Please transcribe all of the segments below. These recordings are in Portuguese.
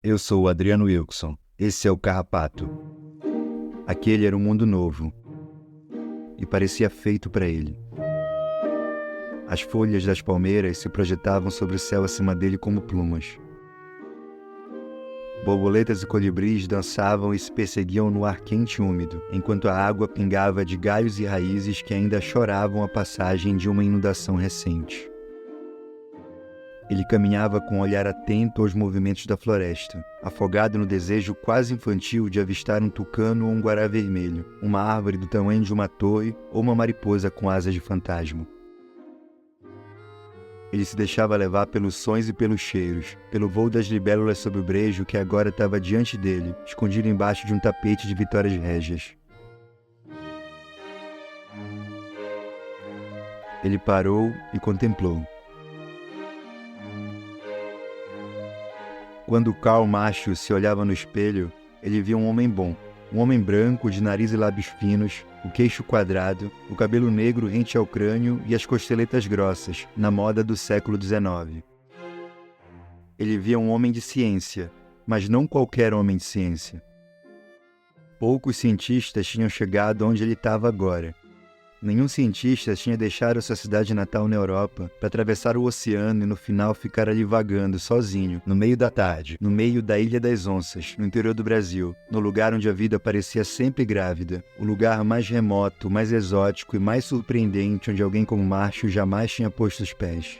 Eu sou o Adriano Wilson. Esse é o Carrapato. Aquele era um mundo novo e parecia feito para ele. As folhas das palmeiras se projetavam sobre o céu acima dele como plumas. Borboletas e colibris dançavam e se perseguiam no ar quente e úmido, enquanto a água pingava de galhos e raízes que ainda choravam a passagem de uma inundação recente. Ele caminhava com um olhar atento aos movimentos da floresta, afogado no desejo quase infantil de avistar um tucano ou um guará vermelho, uma árvore do tamanho de uma torre ou uma mariposa com asas de fantasma. Ele se deixava levar pelos sons e pelos cheiros, pelo voo das libélulas sobre o brejo que agora estava diante dele, escondido embaixo de um tapete de vitórias régias. Ele parou e contemplou. Quando Karl Marx se olhava no espelho, ele via um homem bom, um homem branco, de nariz e lábios finos, o queixo quadrado, o cabelo negro rente ao crânio e as costeletas grossas, na moda do século XIX. Ele via um homem de ciência, mas não qualquer homem de ciência. Poucos cientistas tinham chegado onde ele estava agora. Nenhum cientista tinha deixado sua cidade natal na Europa para atravessar o oceano e no final ficar ali vagando sozinho, no meio da tarde, no meio da Ilha das Onças, no interior do Brasil, no lugar onde a vida parecia sempre grávida, o lugar mais remoto, mais exótico e mais surpreendente onde alguém como Márcio jamais tinha posto os pés.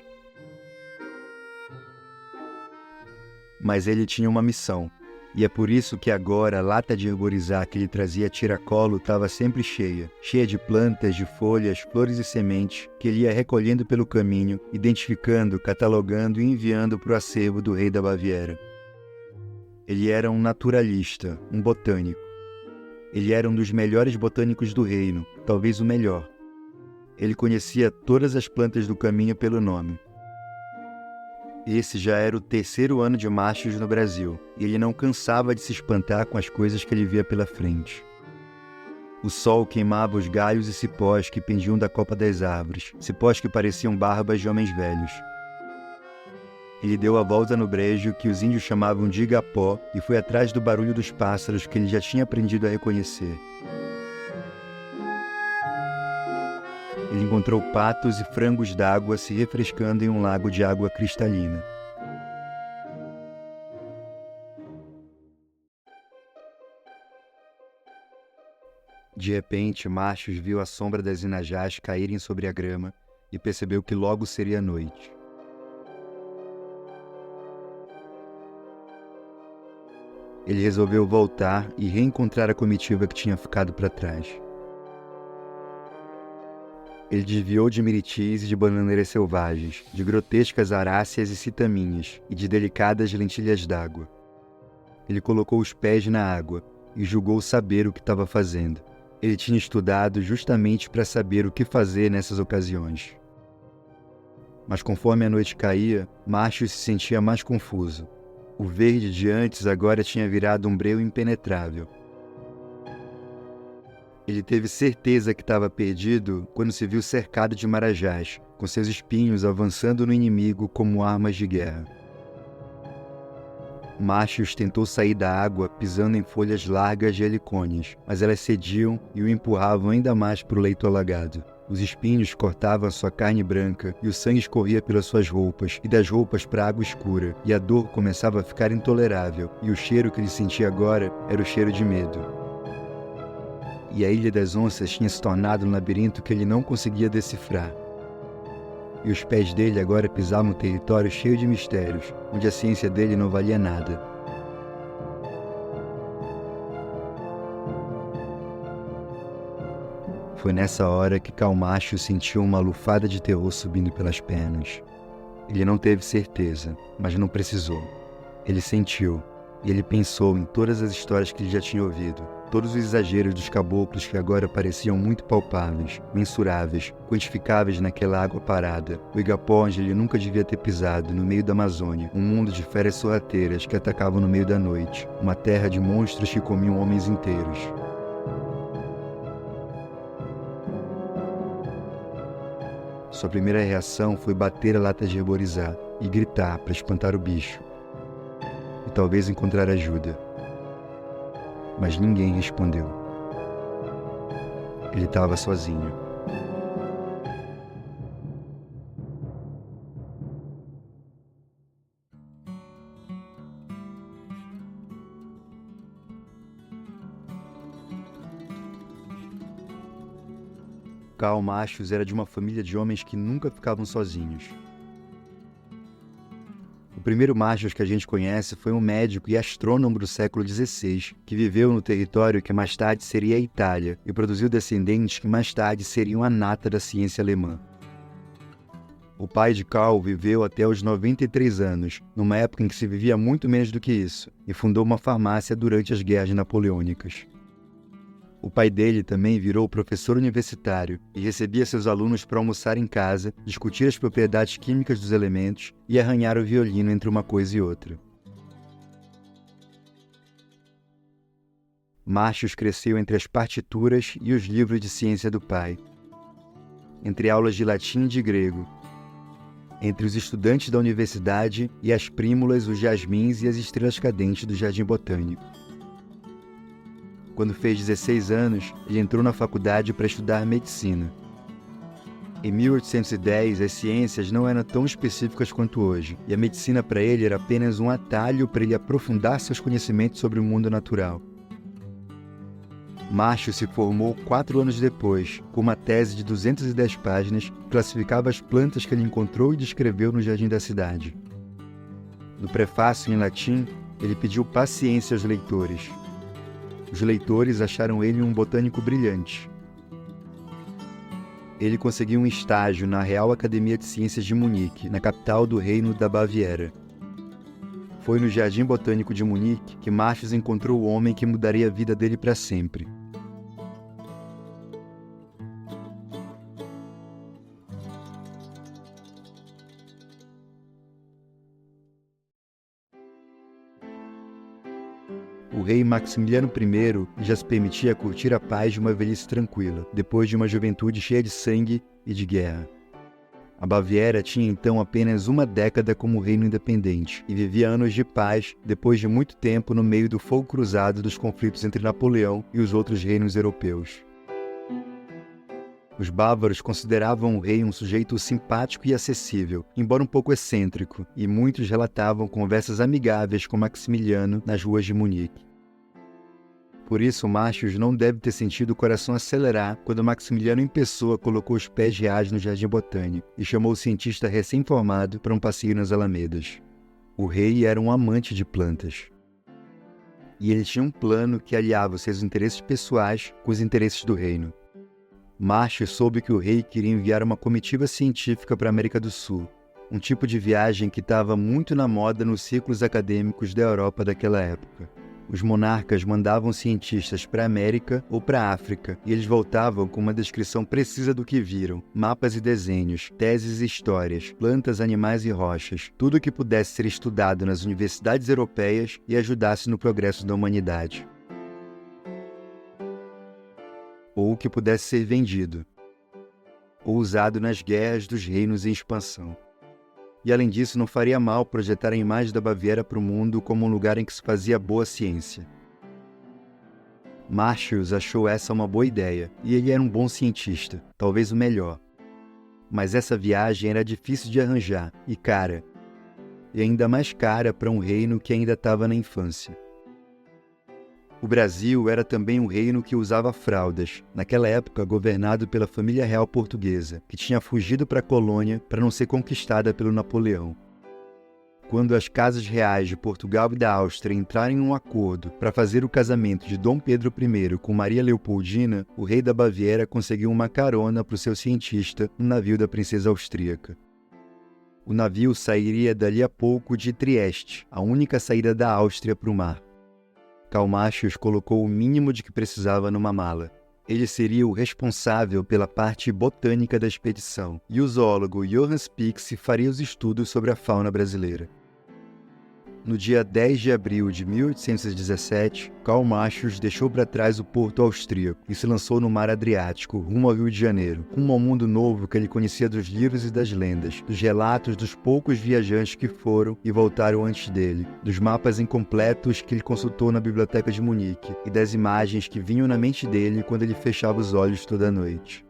Mas ele tinha uma missão. E é por isso que agora a lata de herborizar que ele trazia a tiracolo estava sempre cheia de plantas, de folhas, flores e sementes que ele ia recolhendo pelo caminho, identificando, catalogando e enviando para o acervo do rei da Baviera. Ele era um naturalista, um botânico. Ele era um dos melhores botânicos do reino, talvez o melhor. Ele conhecia todas as plantas do caminho pelo nome. Esse já era o terceiro ano de Machos no Brasil, e ele não cansava de se espantar com as coisas que ele via pela frente. O sol queimava os galhos e cipós que pendiam da copa das árvores, cipós que pareciam barbas de homens velhos. Ele deu a volta no brejo que os índios chamavam de igapó e foi atrás do barulho dos pássaros que ele já tinha aprendido a reconhecer. Ele encontrou patos e frangos d'água se refrescando em um lago de água cristalina. De repente, Machos viu a sombra das inajás caírem sobre a grama e percebeu que logo seria noite. Ele resolveu voltar e reencontrar a comitiva que tinha ficado para trás. Ele desviou de miritis e de bananeiras selvagens, de grotescas aráceas e citaminhas, e de delicadas lentilhas d'água. Ele colocou os pés na água e julgou saber o que estava fazendo. Ele tinha estudado justamente para saber o que fazer nessas ocasiões. Mas conforme a noite caía, Márcio se sentia mais confuso. O verde de antes agora tinha virado um breu impenetrável. Ele teve certeza que estava perdido quando se viu cercado de marajás, com seus espinhos avançando no inimigo como armas de guerra. Machos tentou sair da água pisando em folhas largas de helicônias, mas elas cediam e o empurravam ainda mais para o leito alagado. Os espinhos cortavam a sua carne branca e o sangue escorria pelas suas roupas e das roupas para a água escura, e a dor começava a ficar intolerável, e o cheiro que ele sentia agora era o cheiro de medo. E a Ilha das Onças tinha se tornado um labirinto que ele não conseguia decifrar. E os pés dele agora pisavam um território cheio de mistérios, onde a ciência dele não valia nada. Foi nessa hora que Calmacho sentiu uma lufada de terror subindo pelas pernas. Ele não teve certeza, mas não precisou. Ele sentiu, e ele pensou em todas as histórias que ele já tinha ouvido. Todos os exageros dos caboclos que agora pareciam muito palpáveis, mensuráveis, quantificáveis naquela água parada. O igapó onde ele nunca devia ter pisado, no meio da Amazônia. Um mundo de feras sorrateiras que atacavam no meio da noite. Uma terra de monstros que comiam homens inteiros. Sua primeira reação foi bater a lata de herborizar e gritar para espantar o bicho. E talvez encontrar ajuda. Mas ninguém respondeu. Ele estava sozinho. Karl Martius era de uma família de homens que nunca ficavam sozinhos. O primeiro Martius que a gente conhece foi um médico e astrônomo do século XVI, que viveu no território que mais tarde seria a Itália e produziu descendentes que mais tarde seriam a nata da ciência alemã. O pai de Karl viveu até os 93 anos, numa época em que se vivia muito menos do que isso, e fundou uma farmácia durante as guerras napoleônicas. O pai dele também virou professor universitário e recebia seus alunos para almoçar em casa, discutir as propriedades químicas dos elementos e arranhar o violino entre uma coisa e outra. Martius cresceu entre as partituras e os livros de ciência do pai, entre aulas de latim e de grego, entre os estudantes da universidade e as prímulas, os jasmins e as estrelas cadentes do jardim botânico. Quando fez 16 anos, ele entrou na faculdade para estudar medicina. Em 1810, as ciências não eram tão específicas quanto hoje, e a medicina para ele era apenas um atalho para ele aprofundar seus conhecimentos sobre o mundo natural. Martius se formou 4 anos depois, com uma tese de 210 páginas que classificava as plantas que ele encontrou e descreveu no jardim da cidade. No prefácio em latim, ele pediu paciência aos leitores. Os leitores acharam ele um botânico brilhante. Ele conseguiu um estágio na Real Academia de Ciências de Munique, na capital do Reino da Baviera. Foi no Jardim Botânico de Munique que Martius encontrou o homem que mudaria a vida dele para sempre. O rei Maximiliano I já se permitia curtir a paz de uma velhice tranquila, depois de uma juventude cheia de sangue e de guerra. A Baviera tinha então apenas uma década como reino independente e vivia anos de paz depois de muito tempo no meio do fogo cruzado dos conflitos entre Napoleão e os outros reinos europeus. Os bávaros consideravam o rei um sujeito simpático e acessível, embora um pouco excêntrico, e muitos relatavam conversas amigáveis com Maximiliano nas ruas de Munique. Por isso, Martius não deve ter sentido o coração acelerar quando Maximiliano em pessoa colocou os pés reais no Jardim Botânico e chamou o cientista recém-formado para um passeio nas Alamedas. O rei era um amante de plantas. E ele tinha um plano que aliava seus interesses pessoais com os interesses do reino. Martius soube que o rei queria enviar uma comitiva científica para a América do Sul, um tipo de viagem que estava muito na moda nos círculos acadêmicos da Europa daquela época. Os monarcas mandavam cientistas para a América ou para a África, e eles voltavam com uma descrição precisa do que viram, mapas e desenhos, teses e histórias, plantas, animais e rochas, tudo que pudesse ser estudado nas universidades europeias e ajudasse no progresso da humanidade. Ou que pudesse ser vendido, ou usado nas guerras dos reinos em expansão. E além disso, não faria mal projetar a imagem da Baviera para o mundo como um lugar em que se fazia boa ciência. Martius achou essa uma boa ideia, e ele era um bom cientista, talvez o melhor. Mas essa viagem era difícil de arranjar, e cara. E ainda mais cara para um reino que ainda estava na infância. O Brasil era também um reino que usava fraldas, naquela época governado pela família real portuguesa, que tinha fugido para a colônia para não ser conquistada pelo Napoleão. Quando as casas reais de Portugal e da Áustria entraram em um acordo para fazer o casamento de Dom Pedro I com Maria Leopoldina, o rei da Baviera conseguiu uma carona para o seu cientista no navio da princesa austríaca. O navio sairia dali a pouco de Trieste, a única saída da Áustria para o mar. Karl Martius colocou o mínimo de que precisava numa mala. Ele seria o responsável pela parte botânica da expedição, e o zoólogo Johann Spix faria os estudos sobre a fauna brasileira. No dia 10 de abril de 1817, Karl Marx deixou para trás o porto austríaco e se lançou no mar Adriático, rumo ao Rio de Janeiro, rumo ao mundo novo que ele conhecia dos livros e das lendas, dos relatos dos poucos viajantes que foram e voltaram antes dele, dos mapas incompletos que ele consultou na biblioteca de Munique e das imagens que vinham na mente dele quando ele fechava os olhos toda noite.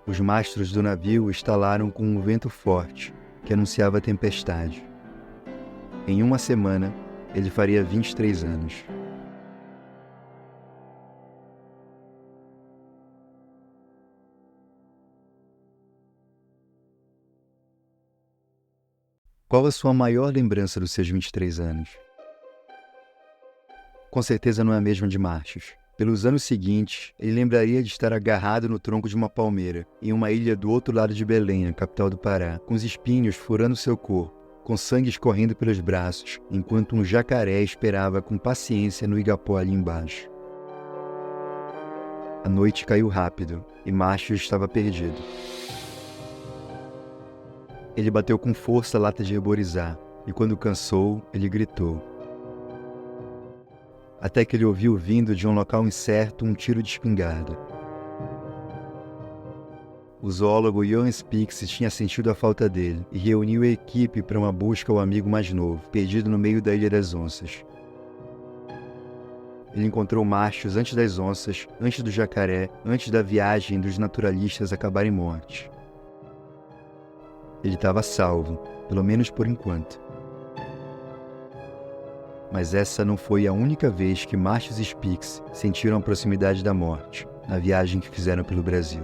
Os mastros do navio estalaram com um vento forte, que anunciava a tempestade. Em uma semana, ele faria 23 anos. Qual a sua maior lembrança dos seus 23 anos? Com certeza não é a mesma de Marx. Pelos anos seguintes, ele lembraria de estar agarrado no tronco de uma palmeira, em uma ilha do outro lado de Belém, a capital do Pará, com os espinhos furando seu corpo, com sangue escorrendo pelos braços, enquanto um jacaré esperava com paciência no igapó ali embaixo. A noite caiu rápido, e Marx estava perdido. Ele bateu com força a lata de herborizar, e quando cansou, ele gritou. Até que ele ouviu vindo de um local incerto um tiro de espingarda. O zoólogo Johann Spix tinha sentido a falta dele e reuniu a equipe para uma busca ao amigo mais novo, perdido no meio da Ilha das Onças. Ele encontrou Marx antes das onças, antes do jacaré, antes da viagem dos naturalistas acabar em morte. Ele estava salvo, pelo menos por enquanto. Mas essa não foi a única vez que Marx e Spix sentiram a proximidade da morte, na viagem que fizeram pelo Brasil.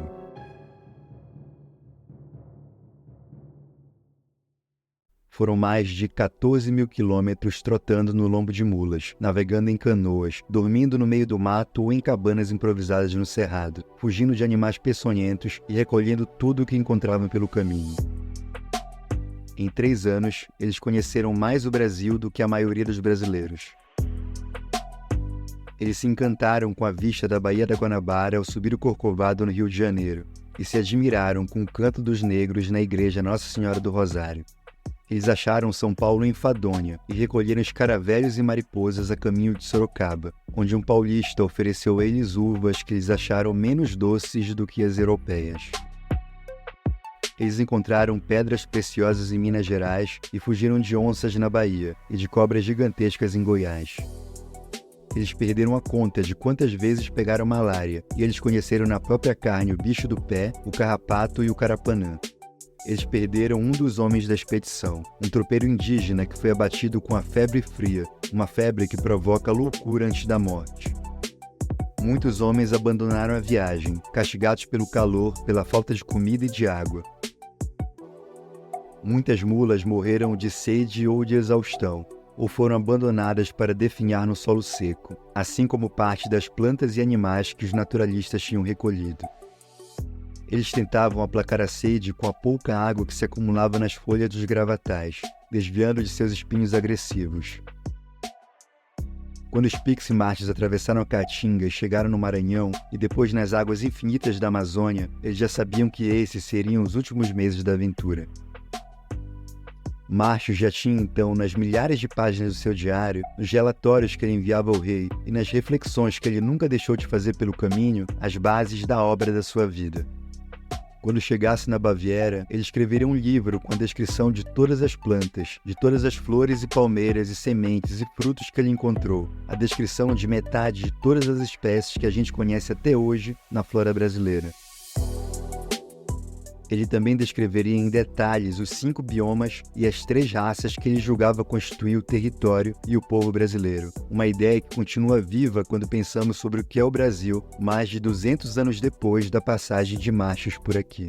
Foram mais de 14 mil quilômetros trotando no lombo de mulas, navegando em canoas, dormindo no meio do mato ou em cabanas improvisadas no cerrado, fugindo de animais peçonhentos e recolhendo tudo o que encontravam pelo caminho. Em 3 anos, eles conheceram mais o Brasil do que a maioria dos brasileiros. Eles se encantaram com a vista da Baía da Guanabara ao subir o Corcovado no Rio de Janeiro e se admiraram com o canto dos negros na igreja Nossa Senhora do Rosário. Eles acharam São Paulo enfadonha e recolheram escaravelhos e mariposas a caminho de Sorocaba, onde um paulista ofereceu a eles uvas que eles acharam menos doces do que as europeias. Eles encontraram pedras preciosas em Minas Gerais e fugiram de onças na Bahia e de cobras gigantescas em Goiás. Eles perderam a conta de quantas vezes pegaram malária e eles conheceram na própria carne o bicho do pé, o carrapato e o carapanã. Eles perderam um dos homens da expedição, um tropeiro indígena que foi abatido com a febre fria, uma febre que provoca loucura antes da morte. Muitos homens abandonaram a viagem, castigados pelo calor, pela falta de comida e de água. Muitas mulas morreram de sede ou de exaustão, ou foram abandonadas para definhar no solo seco, assim como parte das plantas e animais que os naturalistas tinham recolhido. Eles tentavam aplacar a sede com a pouca água que se acumulava nas folhas dos gravatais, desviando de seus espinhos agressivos. Quando Spix e Marx atravessaram a Caatinga e chegaram no Maranhão, e depois nas águas infinitas da Amazônia, eles já sabiam que esses seriam os últimos meses da aventura. Marx já tinha então, nas milhares de páginas do seu diário, nos relatórios que ele enviava ao rei e nas reflexões que ele nunca deixou de fazer pelo caminho, as bases da obra da sua vida. Quando chegasse na Baviera, ele escreveria um livro com a descrição de todas as plantas, de todas as flores e palmeiras e sementes e frutos que ele encontrou, a descrição de metade de todas as espécies que a gente conhece até hoje na flora brasileira. Ele também descreveria em detalhes os 5 biomas e as 3 raças que ele julgava constituir o território e o povo brasileiro. Uma ideia que continua viva quando pensamos sobre o que é o Brasil, mais de 200 anos depois da passagem de Marx por aqui.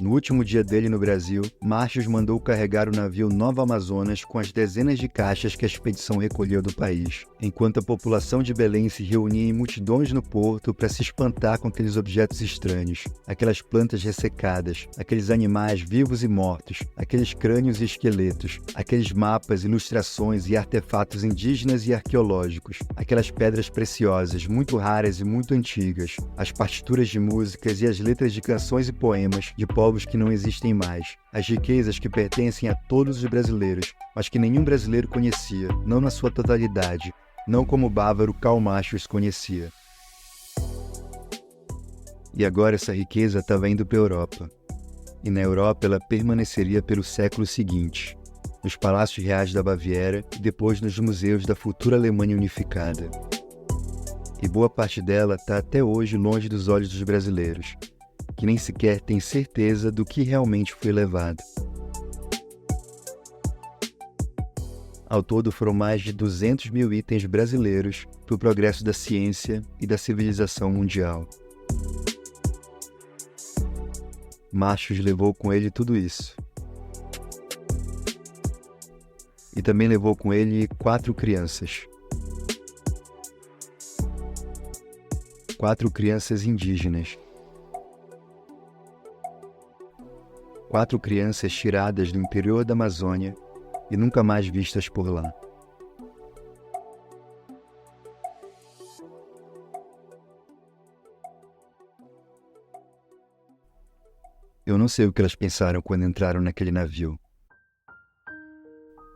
No último dia dele no Brasil, Marx mandou carregar o navio Nova Amazonas com as dezenas de caixas que a expedição recolheu do país, enquanto a população de Belém se reunia em multidões no porto para se espantar com aqueles objetos estranhos, aquelas plantas ressecadas, aqueles animais vivos e mortos, aqueles crânios e esqueletos, aqueles mapas, ilustrações e artefatos indígenas e arqueológicos, aquelas pedras preciosas, muito raras e muito antigas, as partituras de músicas e as letras de canções e poemas de povos povos que não existem mais, as riquezas que pertencem a todos os brasileiros, mas que nenhum brasileiro conhecia, não na sua totalidade, não como o bávaro Karl Marx os conhecia. E agora essa riqueza estava indo para a Europa. E na Europa ela permaneceria pelo século seguinte, nos palácios reais da Baviera e depois nos museus da futura Alemanha unificada. E boa parte dela está até hoje longe dos olhos dos brasileiros, que nem sequer têm certeza do que realmente foi levado. Ao todo foram mais de 200 mil itens brasileiros para o progresso da ciência e da civilização mundial. Marx levou com ele tudo isso. E também levou com ele 4 crianças. 4 crianças indígenas. 4 crianças tiradas do interior da Amazônia e nunca mais vistas por lá. Eu não sei o que elas pensaram quando entraram naquele navio.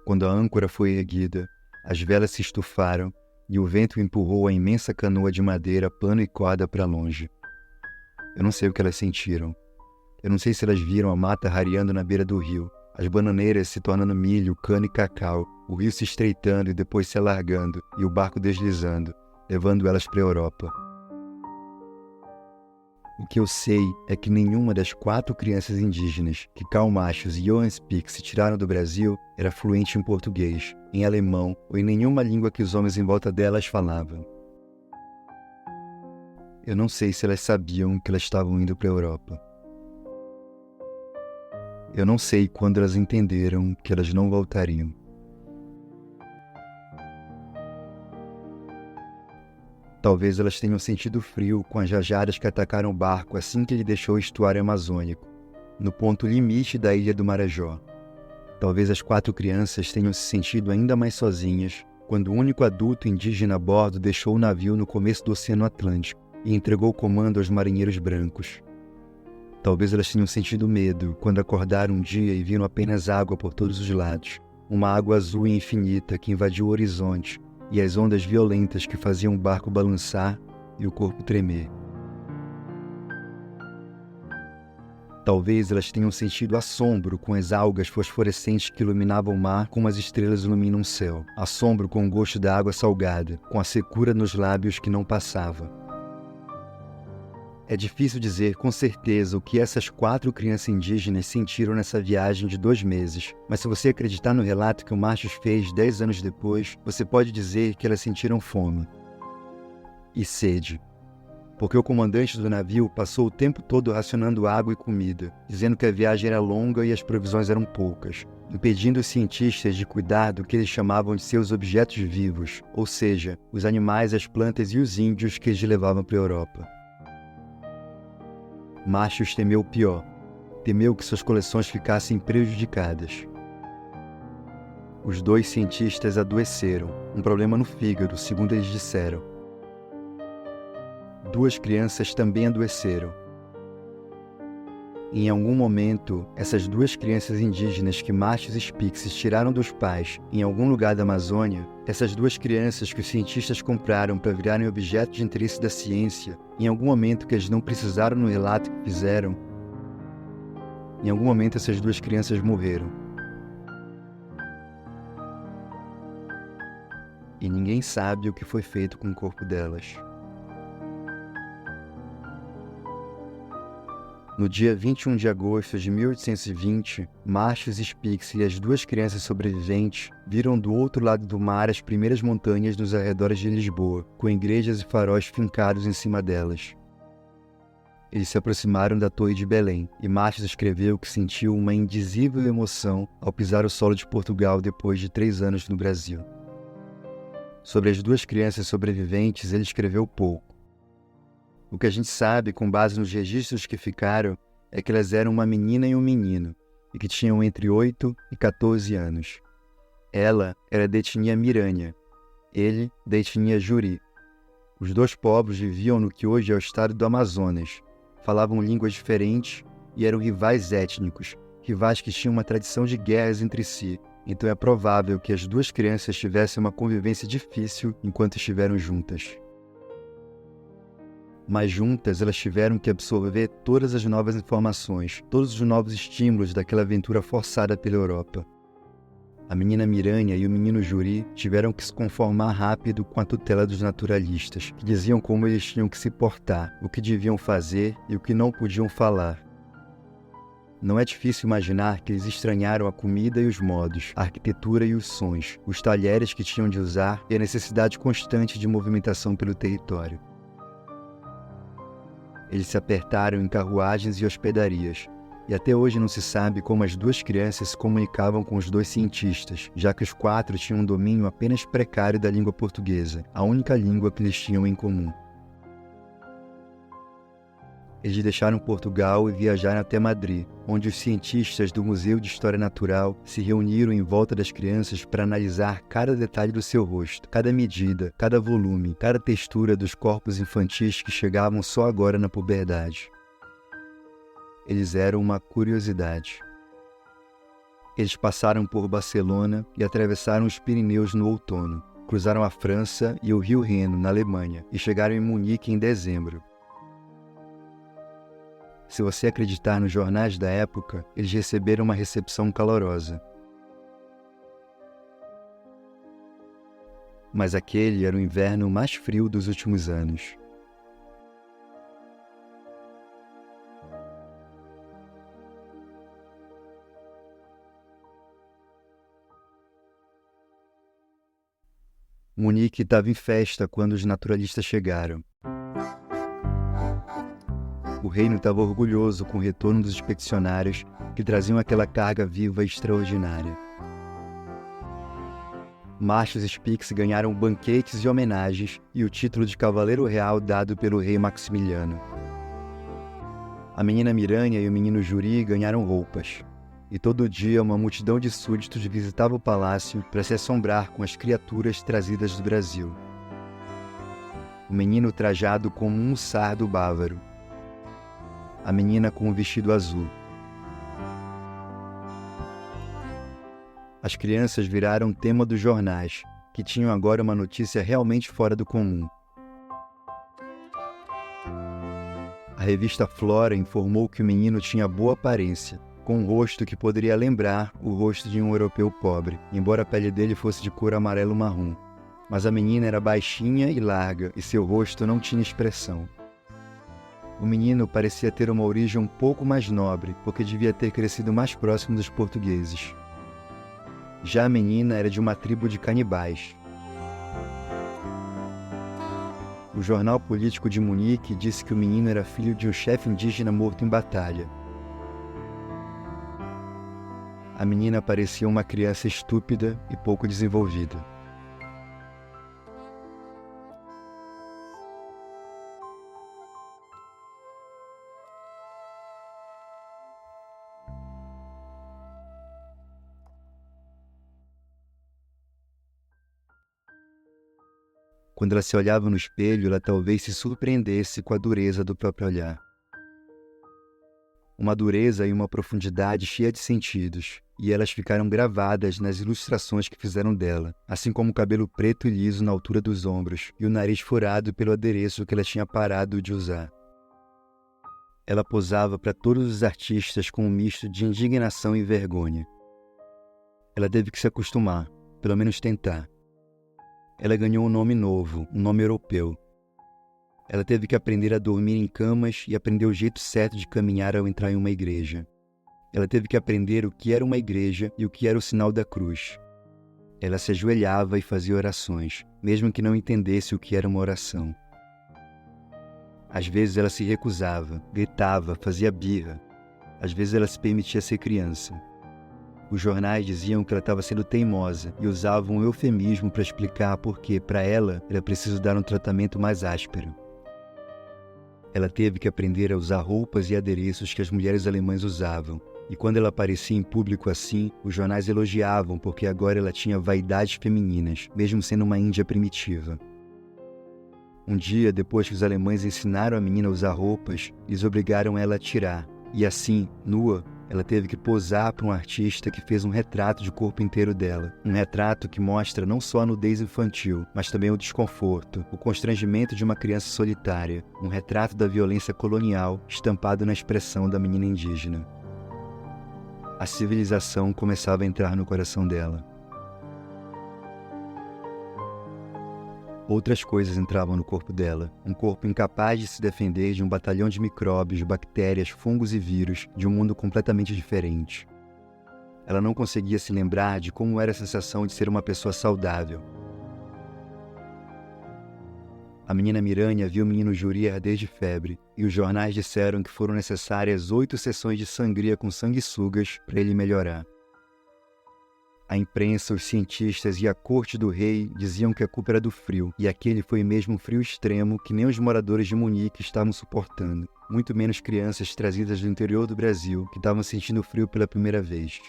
Quando a âncora foi erguida, as velas se estufaram e o vento empurrou a imensa canoa de madeira, pano e corda para longe. Eu não sei o que elas sentiram. Eu não sei se elas viram a mata rareando na beira do rio, as bananeiras se tornando milho, cana e cacau, o rio se estreitando e depois se alargando e o barco deslizando, levando elas para a Europa. O que eu sei é que nenhuma das 4 crianças indígenas que Karl Marx e Johann Spix tiraram do Brasil era fluente em português, em alemão ou em nenhuma língua que os homens em volta delas falavam. Eu não sei se elas sabiam que elas estavam indo para a Europa. Eu não sei quando elas entenderam que elas não voltariam. Talvez elas tenham sentido frio com as rajadas que atacaram o barco assim que ele deixou o estuário amazônico, no ponto limite da ilha do Marajó. Talvez as 4 crianças tenham se sentido ainda mais sozinhas quando o único adulto indígena a bordo deixou o navio no começo do Oceano Atlântico e entregou o comando aos marinheiros brancos. Talvez elas tenham sentido medo quando acordaram um dia e viram apenas água por todos os lados, uma água azul e infinita que invadiu o horizonte, e as ondas violentas que faziam o barco balançar e o corpo tremer. Talvez elas tenham sentido assombro com as algas fosforescentes que iluminavam o mar como as estrelas iluminam o céu, assombro com o gosto da água salgada, com a secura nos lábios que não passava. É difícil dizer com certeza o que essas 4 crianças indígenas sentiram nessa viagem de 2 meses, mas se você acreditar no relato que o Marx fez 10 anos depois, você pode dizer que elas sentiram fome e sede, porque o comandante do navio passou o tempo todo racionando água e comida, dizendo que a viagem era longa e as provisões eram poucas, impedindo os cientistas de cuidar do que eles chamavam de seus objetos vivos, ou seja, os animais, as plantas e os índios que eles levavam para a Europa. Marx temeu o pior. Temeu que suas coleções ficassem prejudicadas. Os 2 cientistas adoeceram, um problema no fígado, segundo eles disseram. 2 crianças também adoeceram. E em algum momento, essas 2 crianças indígenas que Marx e Spix tiraram dos pais em algum lugar da Amazônia, essas 2 crianças que os cientistas compraram para virarem objeto de interesse da ciência, em algum momento que eles não precisaram no relato que fizeram, em algum momento essas 2 crianças morreram. E ninguém sabe o que foi feito com o corpo delas. No dia 21 de agosto de 1820, Marx e Spix e as 2 crianças sobreviventes viram do outro lado do mar as primeiras montanhas nos arredores de Lisboa, com igrejas e faróis fincados em cima delas. Eles se aproximaram da Torre de Belém, e Marx escreveu que sentiu uma indizível emoção ao pisar o solo de Portugal depois de 3 anos no Brasil. Sobre as 2 crianças sobreviventes, ele escreveu pouco. O que a gente sabe, com base nos registros que ficaram, é que elas eram uma menina e um menino, e que tinham entre 8 e 14 anos. Ela era da etnia Miranha, ele da etnia Juri. Os 2 povos viviam no que hoje é o estado do Amazonas, falavam línguas diferentes e eram rivais étnicos, rivais que tinham uma tradição de guerras entre si. Então é provável que as duas crianças tivessem uma convivência difícil enquanto estiveram juntas. Mas juntas elas tiveram que absorver todas as novas informações, todos os novos estímulos daquela aventura forçada pela Europa. A menina Miranha e o menino Juri tiveram que se conformar rápido com a tutela dos naturalistas, que diziam como eles tinham que se portar, o que deviam fazer e o que não podiam falar. Não é difícil imaginar que eles estranharam a comida e os modos, a arquitetura e os sons, os talheres que tinham de usar e a necessidade constante de movimentação pelo território. Eles se apertaram em carruagens e hospedarias, e até hoje não se sabe como as duas crianças se comunicavam com os dois cientistas, já que os quatro tinham um domínio apenas precário da língua portuguesa, a única língua que eles tinham em comum. Eles deixaram Portugal e viajaram até Madrid, onde os cientistas do Museu de História Natural se reuniram em volta das crianças para analisar cada detalhe do seu rosto, cada medida, cada volume, cada textura dos corpos infantis que chegavam só agora na puberdade. Eles eram uma curiosidade. Eles passaram por Barcelona e atravessaram os Pirineus no outono, cruzaram a França e o Rio Reno, na Alemanha, e chegaram em Munique em dezembro. Se você acreditar nos jornais da época, eles receberam uma recepção calorosa. Mas aquele era o inverno mais frio dos últimos anos. Munique estava em festa quando os naturalistas chegaram. O reino estava orgulhoso com o retorno dos expedicionários que traziam aquela carga viva e extraordinária. Machos Spix ganharam banquetes e homenagens e o título de cavaleiro real dado pelo rei Maximiliano. A menina Miranha e o menino Juri ganharam roupas. E todo dia uma multidão de súditos visitava o palácio para se assombrar com as criaturas trazidas do Brasil. O menino trajado como um sardo bávaro. A menina com um vestido azul. As crianças viraram tema dos jornais, que tinham agora uma notícia realmente fora do comum. A revista Flora informou que o menino tinha boa aparência, com um rosto que poderia lembrar o rosto de um europeu pobre, embora a pele dele fosse de cor amarelo-marrom. Mas a menina era baixinha e larga, e seu rosto não tinha expressão. O menino parecia ter uma origem um pouco mais nobre, porque devia ter crescido mais próximo dos portugueses. Já a menina era de uma tribo de canibais. O jornal político de Munique disse que o menino era filho de um chefe indígena morto em batalha. A menina parecia uma criança estúpida e pouco desenvolvida. Quando ela se olhava no espelho, ela talvez se surpreendesse com a dureza do próprio olhar. Uma dureza e uma profundidade cheia de sentidos, e elas ficaram gravadas nas ilustrações que fizeram dela, assim como o cabelo preto e liso na altura dos ombros e o nariz furado pelo adereço que ela tinha parado de usar. Ela posava para todos os artistas com um misto de indignação e vergonha. Ela teve que se acostumar, pelo menos tentar. Ela ganhou um nome novo, um nome europeu. Ela teve que aprender a dormir em camas e aprender o jeito certo de caminhar ao entrar em uma igreja. Ela teve que aprender o que era uma igreja e o que era o sinal da cruz. Ela se ajoelhava e fazia orações, mesmo que não entendesse o que era uma oração. Às vezes ela se recusava, gritava, fazia birra. Às vezes ela se permitia ser criança. Os jornais diziam que ela estava sendo teimosa e usavam um eufemismo para explicar por que, para ela, era preciso dar um tratamento mais áspero. Ela teve que aprender a usar roupas e adereços que as mulheres alemãs usavam, e quando ela aparecia em público assim, os jornais elogiavam porque agora ela tinha vaidades femininas, mesmo sendo uma índia primitiva. Um dia, depois que os alemães ensinaram a menina a usar roupas, eles obrigaram ela a tirar, E assim, nua, ela teve que posar para um artista que fez um retrato de corpo inteiro dela. Um retrato que mostra não só a nudez infantil, mas também o desconforto, o constrangimento de uma criança solitária. Um retrato da violência colonial estampado na expressão da menina indígena. A civilização começava a entrar no coração dela. Outras coisas entravam no corpo dela. Um corpo incapaz de se defender de um batalhão de micróbios, bactérias, fungos e vírus de um mundo completamente diferente. Ela não conseguia se lembrar de como era a sensação de ser uma pessoa saudável. A menina Miranha viu o menino Juri arder de febre, e os jornais disseram que foram necessárias 8 sessões de sangria com sanguessugas para ele melhorar. A imprensa, os cientistas e a corte do rei diziam que a culpa era do frio, e aquele foi mesmo um frio extremo que nem os moradores de Munique estavam suportando, muito menos crianças trazidas do interior do Brasil que estavam sentindo frio pela primeira vez.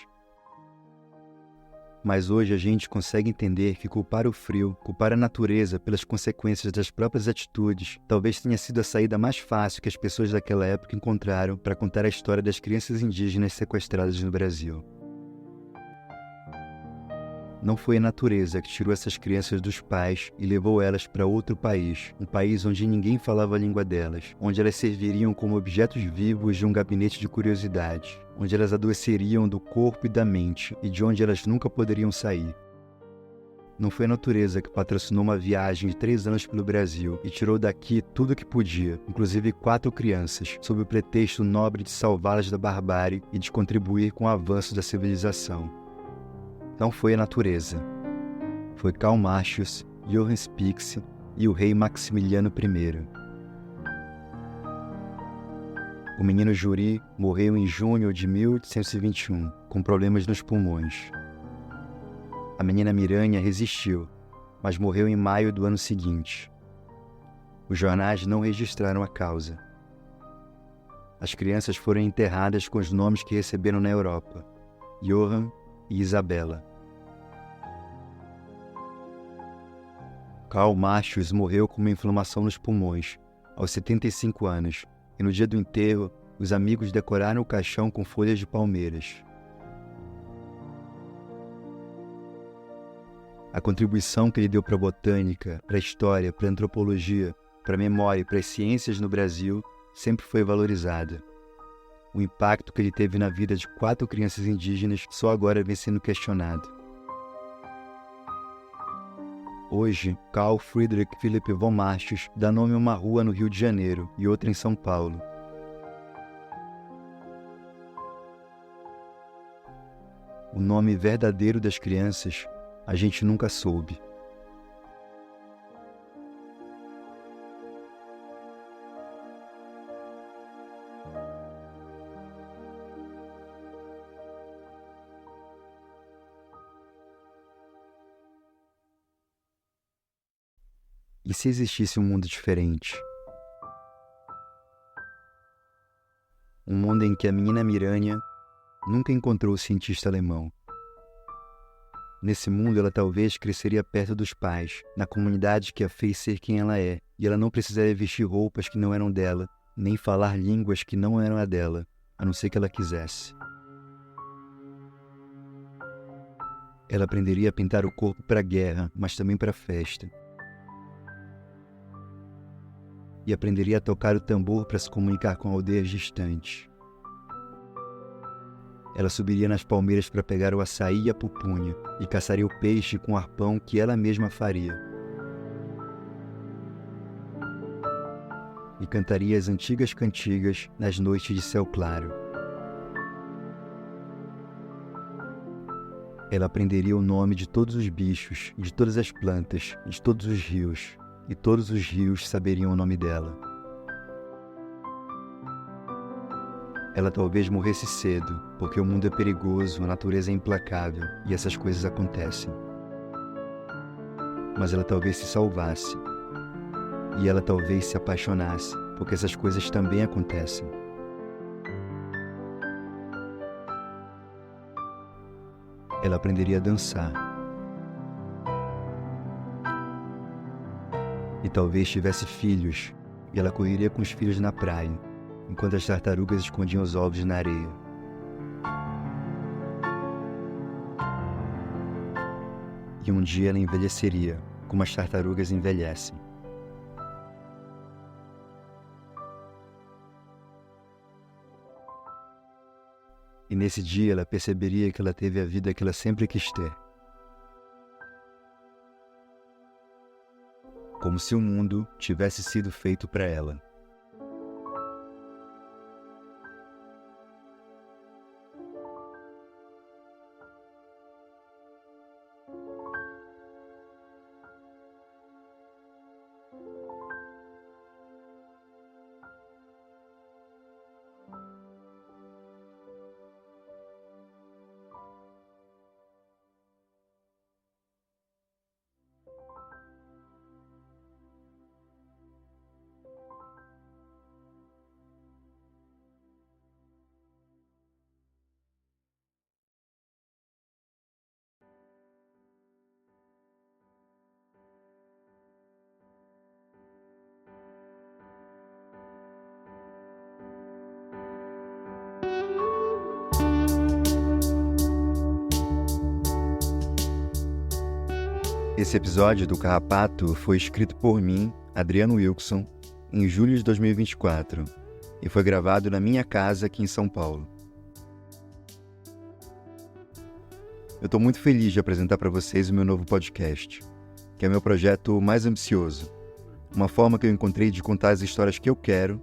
Mas hoje a gente consegue entender que culpar o frio, culpar a natureza pelas consequências das próprias atitudes, talvez tenha sido a saída mais fácil que as pessoas daquela época encontraram para contar a história das crianças indígenas sequestradas no Brasil. Não foi a natureza que tirou essas crianças dos pais e levou elas para outro país, um país onde ninguém falava a língua delas, onde elas serviriam como objetos vivos de um gabinete de curiosidade, onde elas adoeceriam do corpo e da mente e de onde elas nunca poderiam sair. Não foi a natureza que patrocinou uma viagem de 3 anos pelo Brasil e tirou daqui tudo o que podia, inclusive 4 crianças, sob o pretexto nobre de salvá-las da barbárie e de contribuir com o avanço da civilização. Não foi a natureza. Foi Karl Marx, Johann Spix e o rei Maximiliano I. O menino Juri morreu em junho de 1821, com problemas nos pulmões. A menina Miranha resistiu, mas morreu em maio do ano seguinte. Os jornais não registraram a causa. As crianças foram enterradas com os nomes que receberam na Europa: Johann e Isabela. Karl Marx morreu com uma inflamação nos pulmões, aos 75 anos, e no dia do enterro, os amigos decoraram o caixão com folhas de palmeiras. A contribuição que ele deu para a botânica, para a história, para a antropologia, para a memória e para as ciências no Brasil sempre foi valorizada. O impacto que ele teve na vida de 4 crianças indígenas só agora vem sendo questionado. Hoje, Carl Friedrich Philipp von Marx dá nome a uma rua no Rio de Janeiro e outra em São Paulo. O nome verdadeiro das crianças a gente nunca soube. E se existisse um mundo diferente? Um mundo em que a menina Miranha nunca encontrou o cientista alemão. Nesse mundo ela talvez cresceria perto dos pais, na comunidade que a fez ser quem ela é, e ela não precisaria vestir roupas que não eram dela, nem falar línguas que não eram a dela, a não ser que ela quisesse. Ela aprenderia a pintar o corpo para a guerra, mas também para a festa. E aprenderia a tocar o tambor para se comunicar com aldeias distantes. Ela subiria nas palmeiras para pegar o açaí e a pupunha, e caçaria o peixe com o arpão que ela mesma faria. E cantaria as antigas cantigas nas noites de céu claro. Ela aprenderia o nome de todos os bichos, de todas as plantas, de todos os rios, e todos os rios saberiam o nome dela. Ela talvez morresse cedo, porque o mundo é perigoso, a natureza é implacável e essas coisas acontecem. Mas ela talvez se salvasse. E ela talvez se apaixonasse, porque essas coisas também acontecem. Ela aprenderia a dançar. E talvez tivesse filhos, e ela correria com os filhos na praia. enquanto as tartarugas escondiam os ovos na areia. E um dia ela envelheceria, como as tartarugas envelhecem. E nesse dia ela perceberia que ela teve a vida que ela sempre quis ter. Como se o mundo tivesse sido feito para ela. Esse episódio do Carrapato foi escrito por mim, Adriano Wilson, em julho de 2024 e foi gravado na minha casa aqui em São Paulo. Eu estou muito feliz de apresentar para vocês o meu novo podcast, que é meu projeto mais ambicioso, uma forma que eu encontrei de contar as histórias que eu quero,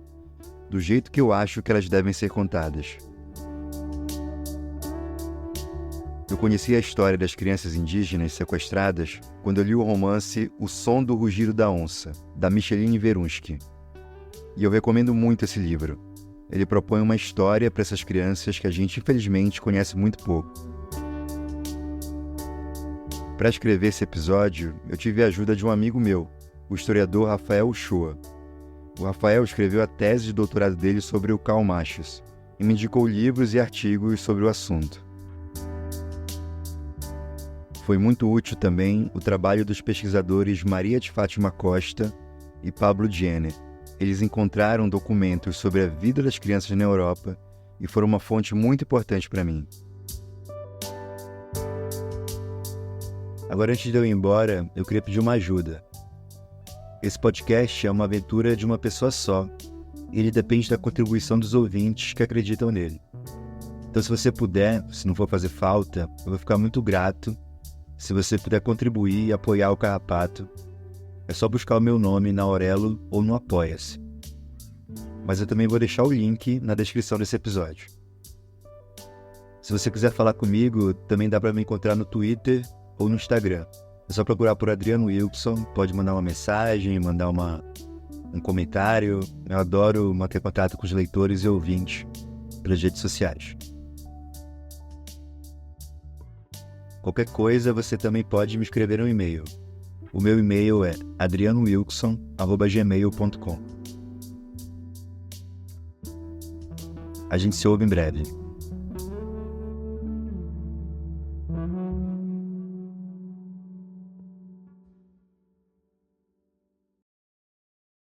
do jeito que eu acho que elas devem ser contadas. Eu conheci a história das crianças indígenas sequestradas quando eu li o romance O Som do Rugido da Onça, da Micheline Verunsky. E eu recomendo muito esse livro. Ele propõe uma história para essas crianças que a gente, infelizmente, conhece muito pouco. Para escrever esse episódio, eu tive a ajuda de um amigo meu, o historiador Rafael Uchoa. O Rafael escreveu a tese de doutorado dele sobre o Karl Marx e me indicou livros e artigos sobre o assunto. Foi muito útil também o trabalho dos pesquisadores Maria de Fátima Costa e Pablo Jenner. Eles encontraram documentos sobre a vida das crianças na Europa e foram uma fonte muito importante para mim. Agora, antes de eu ir embora, eu queria pedir uma ajuda. Esse podcast é uma aventura de uma pessoa só e ele depende da contribuição dos ouvintes que acreditam nele. Então, se você puder, se não for fazer falta, eu vou ficar muito grato se você puder contribuir e apoiar o Carrapato. É só buscar o meu nome na Aurelo ou no Apoia-se. Mas eu também vou deixar o link na descrição desse episódio. Se você quiser falar comigo, também dá para me encontrar no Twitter ou no Instagram. É só procurar por Adriano Wilson, pode mandar uma mensagem, mandar um comentário. Eu adoro manter contato com os leitores e ouvintes pelas redes sociais. Qualquer coisa, você também pode me escrever um e-mail. O meu e-mail é adrianowilson@gmail.com. A gente se ouve em breve.